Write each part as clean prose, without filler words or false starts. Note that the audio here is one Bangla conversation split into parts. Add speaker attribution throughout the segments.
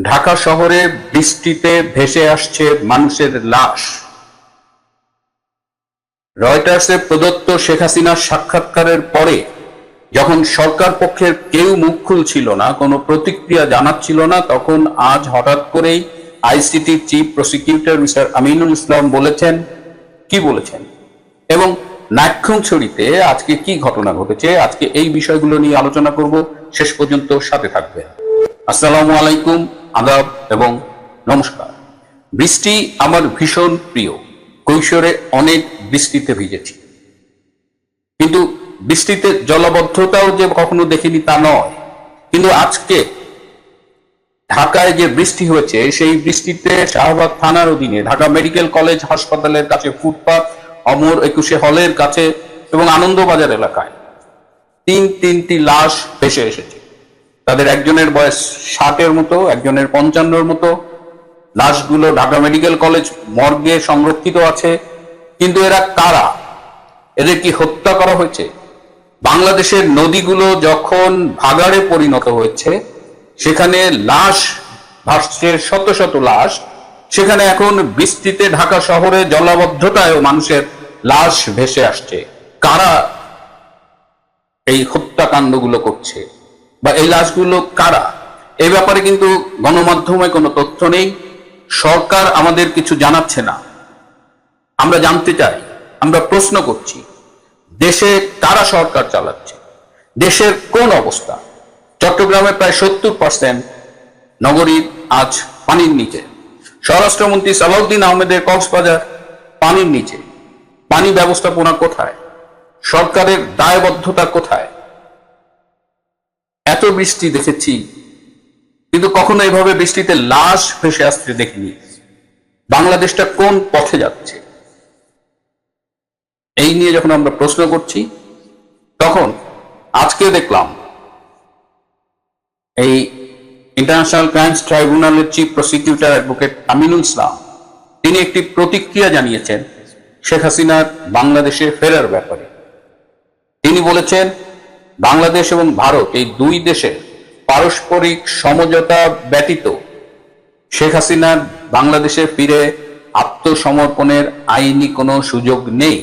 Speaker 1: ঢাকা শহরে বৃষ্টিতে ভেসে আসছে মানুষের লাশ। রয়টার্সে প্রদত্ত শেখ হাসিনার সাক্ষাৎকারের পরে যখন সরকার পক্ষের কেউ মুখ খুলছিল না, কোনো প্রতিক্রিয়া জানাচ্ছিল না, তখন আজ হঠাৎ করেই আইসিটির chief prosecutor mister Aminul Islam বলেছেন কি বলেছেন এবং নাক্ষণছড়িতে আজকে কি ঘটনা ঘটেছে, আজকে এই বিষয়গুলো নিয়ে আলোচনা করব। শেষ পর্যন্ত সাথে থাকবেন। আসসালামু আলাইকুম, আদাব এবং নমস্কার। বৃষ্টি আমার ভীষণ প্রিয়। কৈশোরে অনেক বৃষ্টিতে ভিজেছি, কিন্তু বৃষ্টিতে জলাবদ্ধতাও যে কখনো দেখিনি তা নয়। কিন্তু আজকে ঢাকায় যে বৃষ্টি হয়েছে, সেই বৃষ্টিতে শাহবাগ থানার অধীনে ঢাকা মেডিকেল কলেজ হাসপাতালের কাছে ফুটপাত, অমর একুশে হলের কাছে এবং আনন্দবাজার এলাকায় তিনটি লাশ ভেসে এসেছে। তাদের একজনের বয়স 60-এর মতো, একজনের 55-র মতো। লাশগুলো ঢাকা মেডিকেল কলেজ মর্গে সংরক্ষিত আছে। কিন্তু এরা কারা? এদের কি হত্যা করা হয়েছে? বাংলাদেশের নদীগুলো যখন ভাগাড়ে পরিণত হয়েছে, সেখানে লাশ ভাসছে, শত শত লাশ। সেখানে এখন বৃষ্টিতে ঢাকা শহরে জলাবদ্ধতায় মানুষের লাশ ভেসে আসছে। কারা এই হত্যাকাণ্ডগুলো করছে বা এই লাশগুলো কারা? এই ব্যাপারে কিন্তু গণমাধ্যমে কোনো তথ্য নেই। সরকার আমাদের কিছু জানাচ্ছে না। আমরা জানতে চাই, আমরা প্রশ্ন করছি, দেশে কারা সরকার চালাচ্ছে? দেশের কোন অবস্থা? চট্টগ্রামে প্রায় 70% নগরী আজ পানির নিচে। স্বরাষ্ট্রমন্ত্রী সালাউদ্দিন আহমেদের কক্সবাজার পানির নিচে। পানি ব্যবস্থাপনা কোথায়? সরকারের দায়বদ্ধতা কোথায়? এত বৃষ্টি দেখেছি, কিন্তু কখনো এভাবে বৃষ্টিতে লাশ ভেসে আসতে দেখিনি। বাংলাদেশটা কোন পথে যাচ্ছে? এই নিয়ে যখন আমরা প্রশ্ন করছি, তখন আজকে দেখলাম এই ইন্টারন্যাশনাল ক্রাইমস ট্রাইব্যুনালের chief prosecutor advocate Aminul Islam, তিনি একটি প্রতিক্রিয়া জানিয়েছেন শেখ হাসিনার বাংলাদেশে ফেরার ব্যাপারে। তিনি বলেছেন, বাংলাদেশ এবং ভারত এই দুই দেশের পারস্পরিক সমঝোতা ব্যতীত শেখ হাসিনার বাংলাদেশে ফিরে আত্মসমর্পণের আইনি কোনো সুযোগ নেই।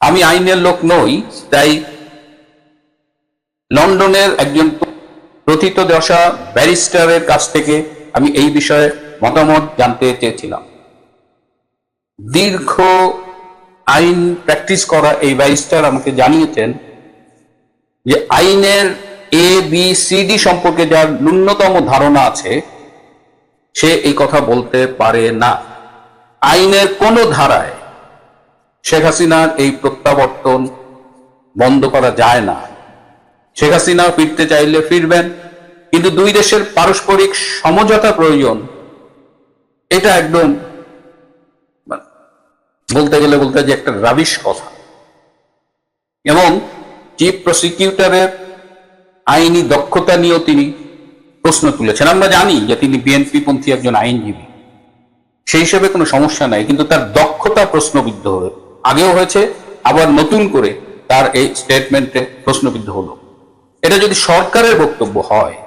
Speaker 1: আমি আইনের লোক নই, তাই লন্ডনের একজন প্রথিতযশা ব্যারিস্টারের কাছ থেকে আমি এই বিষয়ে মতামত জানতে চেয়েছিলাম। দীর্ঘ আইন প্র্যাকটিস করা এই ব্যারিস্টার আমাকে জানিয়েছেন যে আইনের ABCD সম্পর্কে যার ন্যূনতম ধারণা আছে, সে এই কথা বলতে পারে না। আইনের কোন ধারায় শেখ হাসিনার এই প্রত্যাবর্তন বন্ধ করা যায় না। শেখ হাসিনা ফিরতে চাইলে ফিরবেন, কিন্তু দুই দেশের পারস্পরিক সমঝোতা প্রয়োজন। এটা একদম বলতে গেলে যে একটা রাবিশ কথা। এবং চিফ প্রসিকিউটরের আইনি দক্ষতা নিয়েও তিনি প্রশ্ন তুলেছেন। আমরা জানি যে তিনি বিএনপি পন্থী একজন আইনজীবী, সেই হিসেবে কোনো সমস্যা নাই, কিন্তু তার দক্ষতা প্রশ্নবিদ্ধ আগেও হয়েছে, আবার নতুন করে তার এই স্টেটমেন্টে প্রশ্নবিদ্ধ হলো। এটা যদি সরকারের বক্তব্য হয়,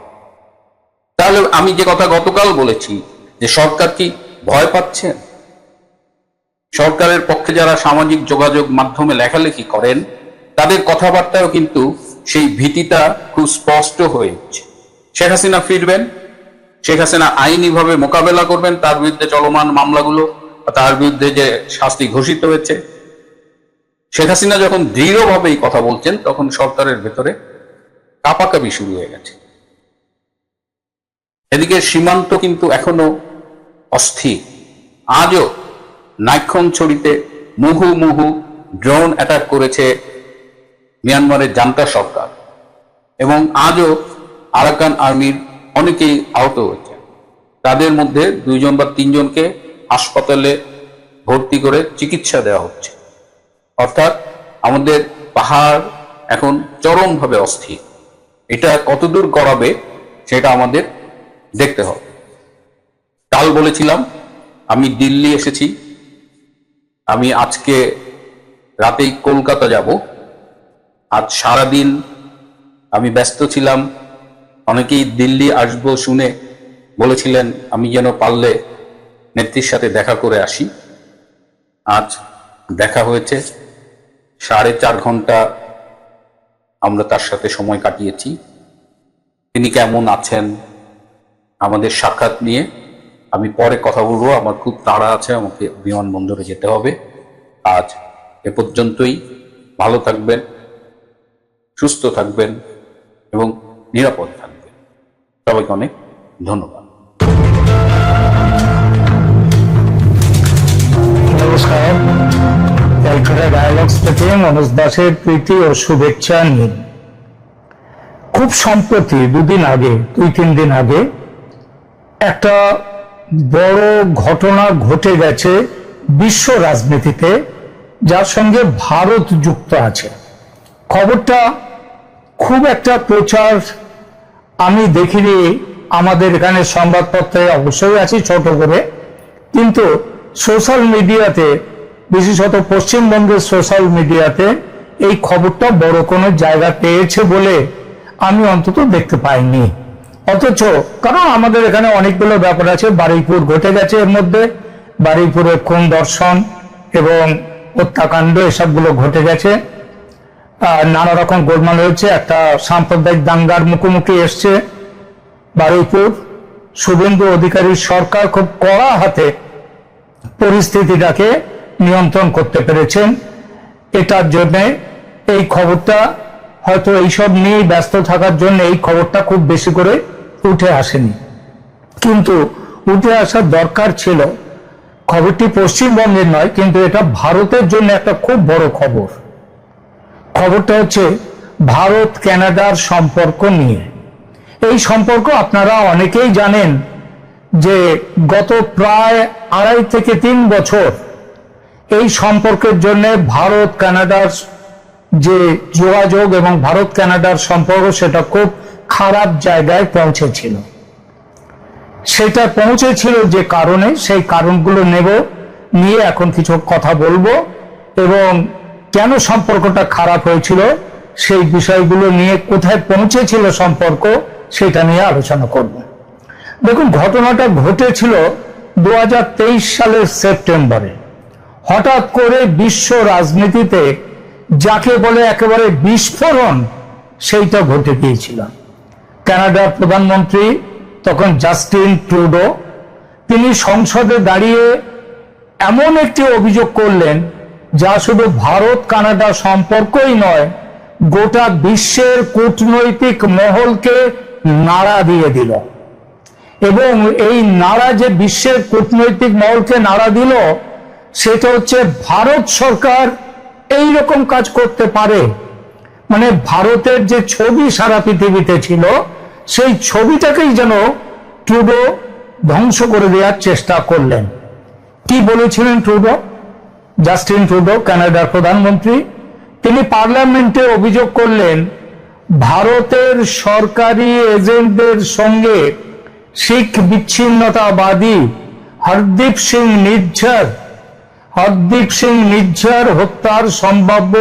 Speaker 1: তাহলে আমি যে কথা গতকাল বলেছি, যে সরকার কি ভয় পাচ্ছেন? সরকারের পক্ষে যারা সামাজিক যোগাযোগ মাধ্যমে লেখালেখি করেন, তাদের কথাবার্তাও কিন্তু সেই ভীতিটা খুব স্পষ্ট হয়ে উঠছে। শেখ হাসিনা ফিরবেন, শেখ হাসিনা আইনিভাবে মোকাবেলা করবেন তার বিরুদ্ধে চলমান মামলাগুলো, তার বিরুদ্ধে যে শাস্তি ঘোষিত হয়েছে। শেখ হাসিনা যখন দৃঢ়ভাবে এই কথা বলছেন, তখন সরকারের ভেতরে কাঁপাকাঁপি শুরু হয়ে গেছে। এদিকে সীমান্ত কিন্তু এখনো অস্থির। আজও নাক্ষণছড়িতে মুহুর্মুহু ড্রোন অ্যাটাক করেছে মিয়ানমারের জান্তা সরকার, এবং আজও আরাকান আর্মির অনেকেই আহত হয়েছে। তাদের মধ্যে 2 বা 3 জনকে হাসপাতালে ভর্তি করে চিকিৎসা দেওয়া হচ্ছে। অর্থাৎ আমাদের পাহাড় এখন চরমভাবে অস্থির। এটা কতদূর গড়াবে সেটা আমাদের দেখতে হবে। কাল বলেছিলাম আমি দিল্লি এসেছি, আমি আজকে রাতেই কলকাতা যাব। আজ সারাদিন আমি ব্যস্ত ছিলাম অনেকেই দিল্লি আসবো শুনে বলেছিলেন আমি যেন পারলে নেত্রীর সাথে দেখা করে আসি। আজ দেখা হয়েছে, 4.5 ঘন্টা আমরা তার সাথে সময় কাটিয়েছি। তিনি কেমন আছেন, আমাদের সাক্ষাৎ নিয়ে আমি পরে কথা বলবো, আমার খুব তাড়া আছে, আমাকে বিমানবন্দরে যেতে হবে। আজ এ পর্যন্তই। ভালো থাকবেন, সুস্থ থাকবেন এবং নিরাপদ থাকবেন। সবাইকে অনেক ধন্যবাদ।
Speaker 2: নমস্কার, ক্যালকাটা ডায়ালগস থেকে মনোজ দাসের প্রীতি ও শুভেচ্ছা নিন। খুব সম্প্রতি 2-3 দিন আগে একটা বড় ঘটনা ঘটে গেছে বিশ্ব রাজনীতিতে, যার সঙ্গে ভারত যুক্ত আছে। খবরটা খুব একটা প্রচার আমি দেখিনি আমাদের এখানে সংবাদপত্রে, অবশ্যই আছে ছোট করে, কিন্তু সোশ্যাল মিডিয়াতে, বিশেষত পশ্চিমবঙ্গের সোশ্যাল মিডিয়াতে এই খবরটা বড় কোনো জায়গা পেয়েছে বলে আমি অন্তত দেখতে পাইনি। অথচ কারণ আমাদের এখানে অনেকগুলো ব্যাপার আছে, বারুইপুর ঘটে গেছে, এর মধ্যে বারুইপুরের খুন ধর্ষণ এবং হত্যাকাণ্ড এসবগুলো ঘটে গেছে, নানা রকম গোলমাল হয়েছে, একটা সাম্প্রদায়িক দাঙ্গার মুখোমুখি এসছে বারুইপুর। শুভেন্দু অধিকারীর সরকার খুব কড়া হাতে পরিস্থিতিটাকে নিয়ন্ত্রণ করতে পেরেছেন। এটার জন্য এই খবরটা হয়তো এইসব নিয়ে ব্যস্ত থাকার জন্য এই খবরটা খুব বেশি করে উঠে আসেনি, কিন্তু উঠে আসার দরকার ছিল। খবরটি পশ্চিমবঙ্গের নয়, কিন্তু এটা ভারতের জন্য একটা খুব বড় খবর। খবরটা হচ্ছে ভারত কানাডার সম্পর্ক নিয়ে। এই সম্পর্ক আপনারা অনেকেই জানেন যে গত প্রায় 2.5 থেকে 3 বছর এই সম্পর্কের জন্য ভারত কানাডার যে যোগাযোগ এবং ভারত কানাডার সম্পর্ক সেটা খুব খারাপ জায়গায় পৌঁছেছিল। সেটা পৌঁছেছিল যে কারণে, সেই কারণগুলো নিয়ে এখন কিছু কথা বলবো এবং কেন সম্পর্কটা খারাপ হয়েছিল সেই বিষয়গুলো নিয়ে, কোথায় পৌঁছেছিল সম্পর্ক সেটা নিয়ে আলোচনা করব। দেখুন, ঘটনাটা ঘটেছিল 2023 সালের সেপ্টেম্বরে। হঠাৎ করে বিশ্ব রাজনীতিতে যাকে বলে একেবারে বিস্ফোরণ, সেইটা ঘটে গিয়েছিল। কানাডার প্রধানমন্ত্রী তখন জাস্টিন ট্রুডো, তিনি সংসদে দাঁড়িয়ে এমন একটি অভিযোগ করলেন যা শুধু ভারত কানাডা সম্পর্কই নয়, গোটা বিশ্বের কূটনৈতিক মহলকে নাড়া দিয়ে দিল। এবং এই নাড়া যে বিশ্বের কূটনৈতিক মহলকে নাড়া দিল, সেটা হচ্ছে ভারত সরকার এই রকম কাজ করতে পারে। মানে ভারতের যে ছবি সারা পৃথিবীতে ছিল, সেই ছবিটাকেই যেন ট্রুডো ধ্বংস করে দেওয়ার চেষ্টা করলেন। কি বলেছিলেন ট্রুডো? জাস্টিন ট্রুডো, কানাডার প্রধানমন্ত্রী, তিনি পার্লামেন্টে অভিযোগ করলেন ভারতের সরকারি এজেন্টদের সঙ্গে শিখ বিচ্ছিন্নতাবাদী হরদীপ সিং নিজ্জার হত্যার সম্ভাব্য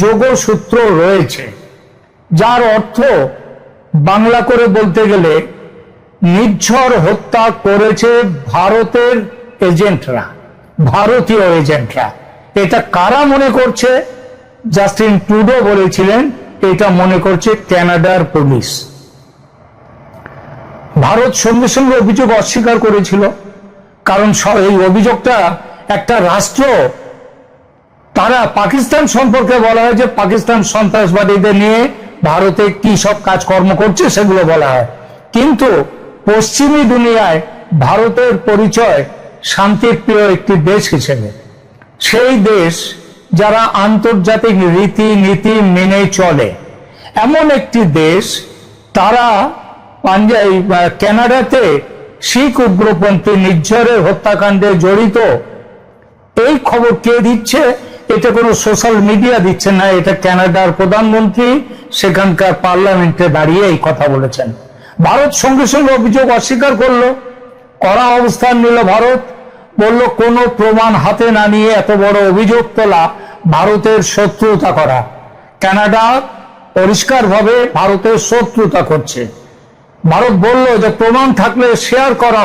Speaker 2: যোগসূত্র রয়েছে, যার অর্থ বাংলা করে বলতে গেলে নিজ্ঝর হত্যা করেছে ভারতের এজেন্টরা, ভারতীয় এজেন্টরা। এটা কারা মনে করছে? জাস্টিন ট্রুডো বলেছিলেন এটা মনে করছে কানাডার পুলিশ। ভারত সঙ্গে সঙ্গে অভিযোগ অস্বীকার করেছিল, কারণ এই অভিযোগটা একটা রাষ্ট্র, তারা পাকিস্তান সম্পর্কে বলা হয় যে পাকিস্তান সন্ত্রাসবাদীদের নিয়ে ভারতে কি সব কাজকর্ম করছে সেগুলো বলা হয়, কিন্তু পশ্চিমী দুনিয়ায় ভারতের পরিচয় শান্তিপ্রিয় একটি দেশ হিসেবে। সেই দেশ যারা আন্তর্জাতিক রীতিনীতি মেনে চলে, এমন একটি দেশ, তারা কানাডাতে শিখ উগ্রপন্থী নিজ্ঝরের হত্যাকাণ্ডে জড়িত। এই খবর কে দিচ্ছে? এটা কোনো সোশ্যাল মিডিয়া দিচ্ছে না, এটা কানাডার প্রধানমন্ত্রী সেখানকার পার্লামেন্টে দাঁড়িয়ে এই কথা বলেছেন। ভারত সঙ্গে সঙ্গে অভিযোগ অস্বীকার করলো, কড়া অবস্থান নিল ভারত, বলল কোনো প্রমাণ হাতে না নিয়ে এত বড় অভিযোগ তোলা ভারতের শত্রুতা করা। কানাডা পরিষ্কারভাবে ভারতের শত্রুতা করছে। ভারত বলল যে প্রমাণ থাকলে শেয়ার করা